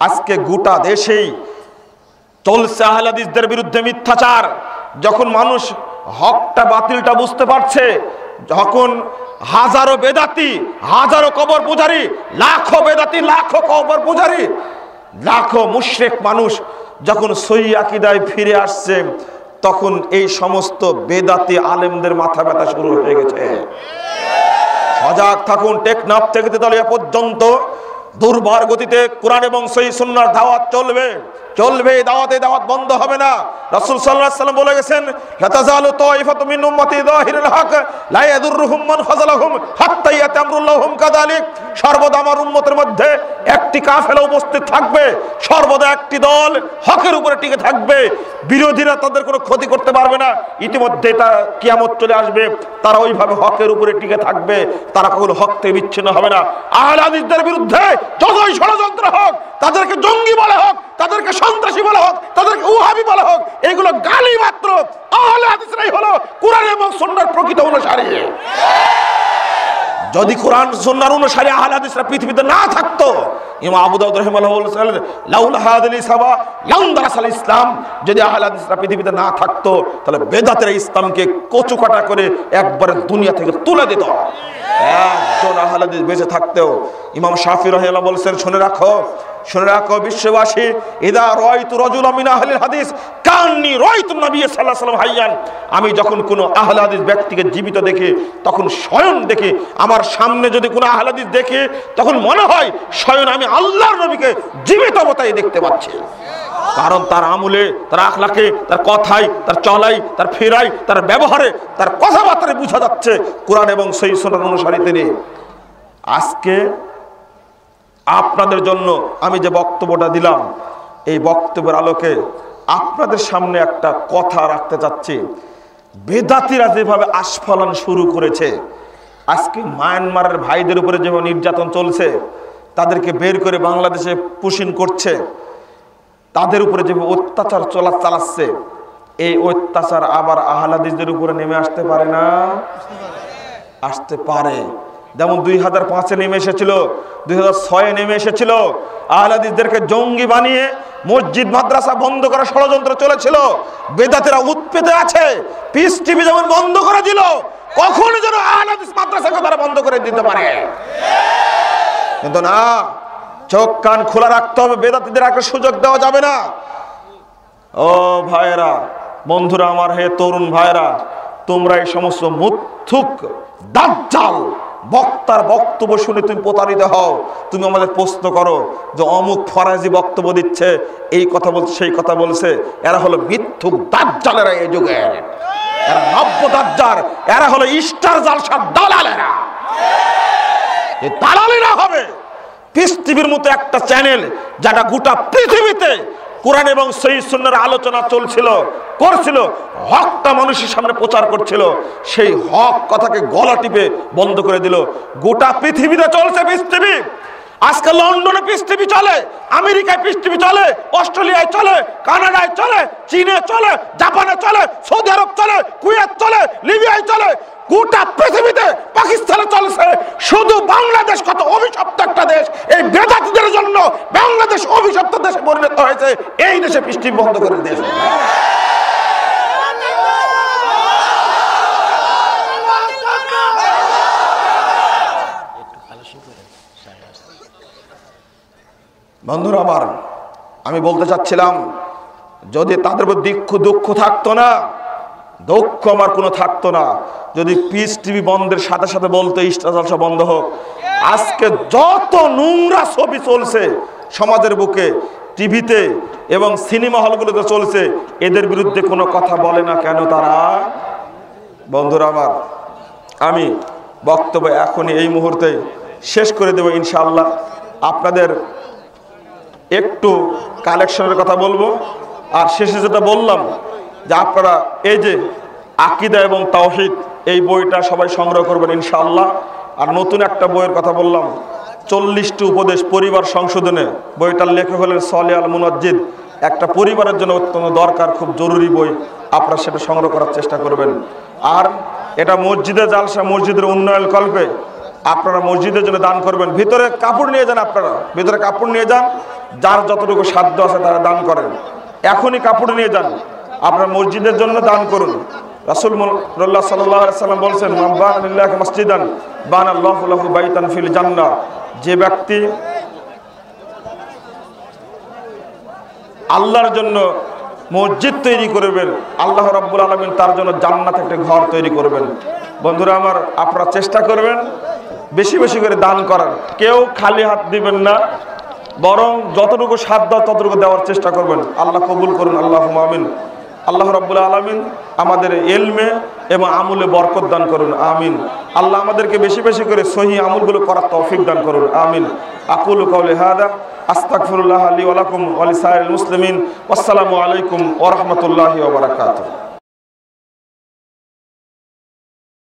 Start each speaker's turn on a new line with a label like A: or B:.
A: আজকে গোটা দেশেই চলছে আহলে হাদিসদের বিরুদ্ধে মিথ্যাচার। যখন মানুষ হকটা বাতিলটা বুঝতে পারছে, যখন হাজারো বেদাতি, হাজারো কবর পূজারী, লাখো বেদাতি, লাখো কবর পূজারী, লাখো মুশরিক মানুষ যখন সহি আকীদায় ফিরে আসছে, তখন এই সমস্ত বেদাতি আলেমদের মাথা ব্যথা শুরু হয়ে গেছে। সজাগ থাকুন। টেকনাফ থেকে তেতুলিয়া পর্যন্ত দুর্বার গতিতে কোরআন এবং সহিহ সুন্নাহর দাওয়াত চলবে, চলবে। দাওয়াতে দাওয়াত বন্ধ হবে না। রাসূল সাল্লাল্লাহু আলাইহি ওয়াসাল্লাম বলে গেছেন, লা তাযালু তাইফাতুম মিন উম্মতি যাহিরুল হক লা ইয়াদুররুহুম মান খাযালাহুম হাত্তা ইয়াতি আমরুল্লাহুম কাযালিক। সর্বদা আমার উম্মতের মধ্যে একটি কাফেলা উপস্থিত থাকবে, সর্বদা একটি দল হকের উপরে টিকে থাকবে, বিরোধীরা তাদের কোনো ক্ষতি করতে পারবে না। ইতিমধ্যে তা কিয়ামত চলে আসবে, তারা ওইভাবে হকের উপরে টিকে থাকবে, তারা কখনো হক থেকে বিচ্ছিন্ন হবে না। আহলে হাদিসদের বিরুদ্ধে যতই ষড়যন্ত্র হোক, তাদেরকে জঙ্গি বলা হোক, তাদেরকে সন্ত্রাসী বলা হোক, তাদেরকে ওহাবি বলা হোক, এগুলো গালি মাত্র। আহলে হাদিসরাই হলো কোরআন এবং সুন্নাহর প্রকৃত অনুসারী। যদি কোরআন সুন্নাহর অনুসারী আহলে হাদিসরা পৃথিবীতে না থাকতো, ইমাম আবু দাউদ রাহিমাহুল্লাহ বলেছেন, লাউলা হাদিল সাবা লাউনদারাসাল ইসলাম। যদি আহলে হাদিসরা পৃথিবীতে না থাকতো, তাহলে বেদাতেরা ইসলামকে কচুকাটা করে একবারে দুনিয়া থেকে তুলে দিত। একজন আহলে হাদিস বেঁচে থাকতেও ইমাম শাফি রাহিমাহুল্লাহ বলেছেন, শুনে রাখো, শুনে রাখো বিশ্ববাসী, ইদা রাআইতু রাজুলাম মিন আহলিল হাদিস কান্নী রাআইতু নবী সাল্লাল্লাহু আলাইহি ওয়াসাল্লাম হাইয়ান। আমি যখন কোনো আহলে হাদিস ব্যক্তিকে জীবিত দেখি, তখন স্বয়ং দেখি, আমার সামনে যদি কোনো আহলে হাদিস দেখি, তখন মনে হয় স্বয়ং আমি আল্লাহর নবীকে জীবিত অবস্থায় দেখতে পাচ্ছি। কারণ তার আমলে, তার আখলাকে, তার কথায়, তার চলাই, তার ফেরাই, তার ব্যবহারে, তার কথাবার্তায় বোঝা যাচ্ছে কোরআন এবং সহিহ সুন্নাহর অনুসারী তিনি। আজকে আপনাদের জন্য আমি যে বক্তব্যটা দিলাম, এই বক্তব্যের আলোকে আপনাদের সামনে একটা কথা রাখতে চাচ্ছি। বেদাতিরা যেভাবে আস্ফালন শুরু করেছে, আজকে মায়ানমারের ভাইদের উপরে যেভাবে নির্যাতন চলছে, তাদেরকে বের করে বাংলাদেশে পুশিন করছে, তাদের উপরে যেভাবে অত্যাচার চালাচ্ছে, এই অত্যাচার আবার আহলে হাদিসদের উপরে নেমে আসতে পারে না? আসতে পারে। যেমন 2005-এ নেমে এসেছিল, 2006-এ নেমে এসেছিল। আহলে হাদিসদেরকে জঙ্গি বানিয়ে মসজিদ মাদ্রাসা বন্ধ করার ষড়যন্ত্র চলেছিল। বেদাতেরা উৎপেতে আছে। পিস টিভি যেমন বন্ধ করে দিল, কখনো যেন আহলে হাদিস মাদ্রাসাকে তারা বন্ধ করে দিতে পারে। কিন্তু না, চোখ কান খোলা রাখতে হবে, বেদাতীদের একটা সুযোগ দেওয়া যাবে না। ও ভাইয়েরা, বন্ধুরা আমার, হে তরুণ ভাইয়েরা, তোমরা এই সমস্ত মুথুক দাজ্জাল বক্তার বক্তব্য শুনে তুমি প্রতারিত হও। তুমি আমাদের প্রশ্ন করো যে অমুক ফরাজি বক্তব্য দিচ্ছে, এই কথা বলছে, সেই কথা বলছে। এরা হলো মিথ্যুক দাজ্জালেরা এই যুগে, এরা নব্য দাজ্জাল, এরা হলো ইস্টার জালসার দালালেরা। এই দালালেরা হবে পিস টিভির মতো একটা চ্যানেল, যেটা গোটা পৃথিবীতে কোরআন এবং সহিহ সুন্নাহর আলোচনা চলছিল, করছিল, হকটা মানুষের সামনে প্রচার করছিল, সেই হক কথাকে গলা টিপে বন্ধ করে দিল। গোটা পৃথিবীতে চলছে পিস টিভি। আজকে লন্ডনে পিস টিভি চলে, আমেরিকায় পিস টিভি চলে, অস্ট্রেলিয়ায় চলে, কানাডায় চলে, চীনে চলে, জাপানে চলে, সৌদি আরব চলে, কুয়েত চলে, লিবিয়ায় চলে, গোটা পৃথিবীতে, পাকিস্তানে চলছে। শুধু বাংলাদেশ কত অভিশপ্ত একটা দেশ, এই বেদাতীদের জন্য বাংলাদেশ অভিশপ্ত দেশে পরিণত হয়েছে। এই দেশে পিস টিভি বন্ধ করে দেশ। বন্ধুরা আমার, আমি বলতে চাচ্ছিলাম, যদি তাদের উপর দুঃখ থাকতো না, দুঃখ আমার কোনো থাকতো না, যদি পিস টিভি বন্ধের সাথে সাথে বলতো ইস্টার জালসা বন্ধ হোক। আজকে যত নোংরা ছবি চলছে সমাজের বুকে, টিভিতে এবং সিনেমা হলগুলোতে চলছে, এদের বিরুদ্ধে কোনো কথা বলে না কেন তারা? বন্ধুরা আমার, আমি বক্তব্য এখনই এই মুহূর্তে শেষ করে দেব ইনশাআল্লাহ। আপনাদের একটু কালেকশনের কথা বলবো, আর শেষে যেটা বললাম যে আপনারা এই যে আকীদা এবং তাওহীদ, এই বইটা সবাই সংগ্রহ করবেন ইনশাআল্লাহ। আর নতুন একটা বইয়ের কথা বললাম, 40টি উপদেশ পরিবার সংশোধনে, বইটার লেখক হলেন সালেহ আল মুনাজ্জিদ। একটা পরিবারের জন্য অত্যন্ত দরকার, খুব জরুরি বই, আপনারা সেটা সংগ্রহ করার চেষ্টা করবেন। আর এটা মসজিদে জালসা, মসজিদের উন্নয়ন কল্পে আপনারা মসজিদের জন্য দান করবেন। ভিতরে কাপড় নিয়ে যান, আপনারা ভিতরে কাপড় নিয়ে যান, যার যতটুকু সাধ্য আছে তারা দান করেন। এখনই কাপড় নিয়ে যান, আপনার মসজিদের জন্য দান করুন। রাসূলুল্লাহ সাল্লাল্লাহু আলাইহি ওয়াসাল্লাম বলেছেন, মান বানা লিল্লাহি মসজিদান বানাল্লাহু লাহু বাইতান ফিল জান্নাহ। যে ব্যক্তি আল্লাহর জন্য মসজিদ তৈরি করবেন, আল্লাহ রাব্বুল আলামিন তার জন্য জান্নাতে একটা ঘর তৈরি করবেন। বন্ধুরা আমার, আপনারা চেষ্টা করবেন বেশি বেশি করে দান করার। কেউ খালি হাত দিবেন না, বরং যতটুকু সাধ্য ততটুকু দেওয়ার চেষ্টা করবেন। আল্লাহ কবুল করুন, আল্লাহুম্মা আমিন। আল্লাহ রাব্বুল আলামিন আমাদের ইলমে এবং আমলে বরকত দান করুন, আমিন। আল্লাহ আমাদেরকে বেশি বেশি করে সহিহ আমলগুলো করার তৌফিক দান করুন, আমিন। আকুলু কাওলি হাদা আস্তাগফিরুল্লাহ লি ওয়া লাকুম ওয়া লিসাইরিল মুসলিমিন। আসসালামু আলাইকুম ওয়া রাহমাতুল্লাহি ওয়া বারাকাতুহু।